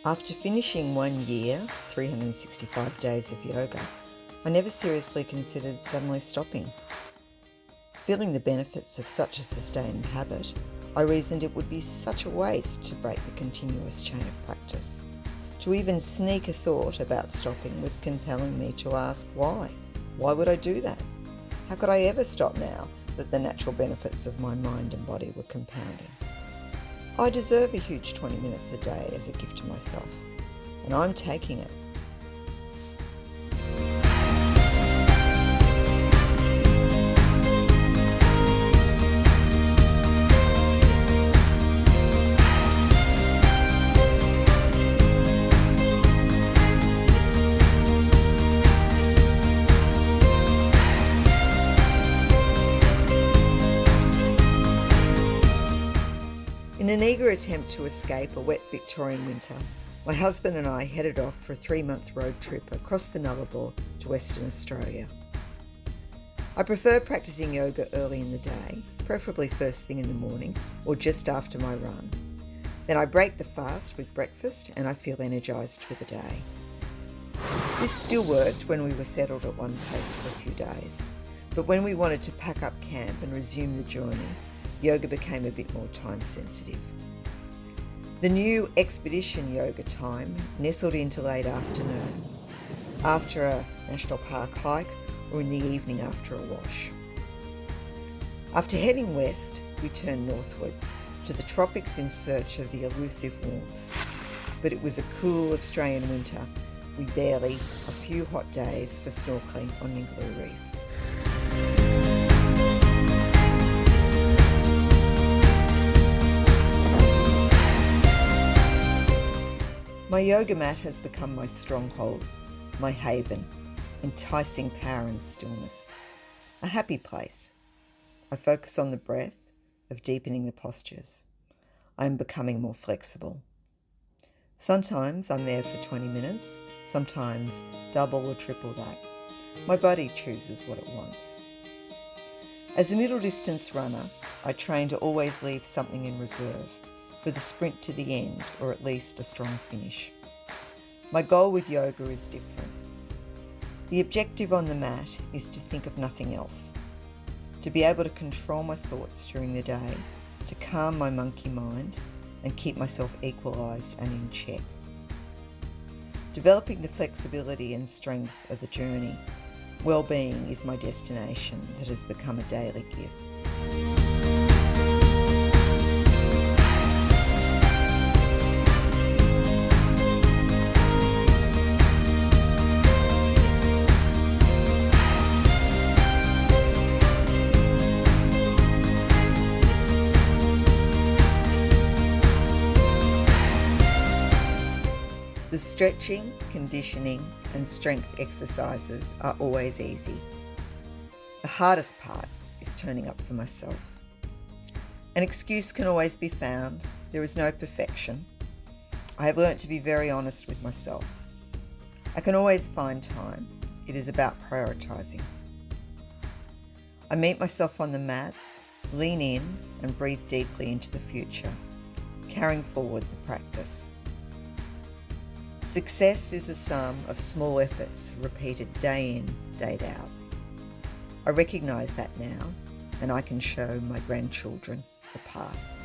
After finishing 1 year, 365 days of yoga, I never seriously considered suddenly stopping. Feeling the benefits of such a sustained habit, I reasoned it would be such a waste to break the continuous chain of practice. To even sneak a thought about stopping was compelling me to ask why. Why would I do that? How could I ever stop now that the natural benefits of my mind and body were compounding? I deserve a huge 20 minutes a day as a gift to myself, and I'm taking it. In an eager attempt to escape a wet Victorian winter, my husband and I headed off for a 3-month road trip across the Nullarbor to Western Australia. I prefer practicing yoga early in the day, preferably first thing in the morning or just after my run. Then I break the fast with breakfast and I feel energised for the day. This still worked when we were settled at one place for a few days, but when we wanted to pack up camp and resume the journey, yoga became a bit more time sensitive. The new expedition yoga time nestled into late afternoon, after a national park hike or in the evening after a wash. After heading west, we turned northwards to the tropics in search of the elusive warmth. But it was a cool Australian winter, with barely a few hot days for snorkelling on Ningaloo Reef. My yoga mat has become my stronghold, my haven, enticing power and stillness. A happy place. I focus on the breath, of deepening the postures. I am becoming more flexible. Sometimes I'm there for 20 minutes, sometimes double or triple that. My body chooses what it wants. As a middle distance runner, I train to always leave something in reserve, for the sprint to the end, or at least a strong finish. My goal with yoga is different. The objective on the mat is to think of nothing else, to be able to control my thoughts during the day, to calm my monkey mind and keep myself equalised and in check. Developing the flexibility and strength of the journey, well-being is my destination that has become a daily gift. The stretching, conditioning and strength exercises are always easy. The hardest part is turning up for myself. An excuse can always be found. There is no perfection. I have learnt to be very honest with myself. I can always find time. It is about prioritising. I meet myself on the mat, lean in and breathe deeply into the future, carrying forward the practice. Success is a sum of small efforts repeated day in, day out. I recognise that now, and I can show my grandchildren the path.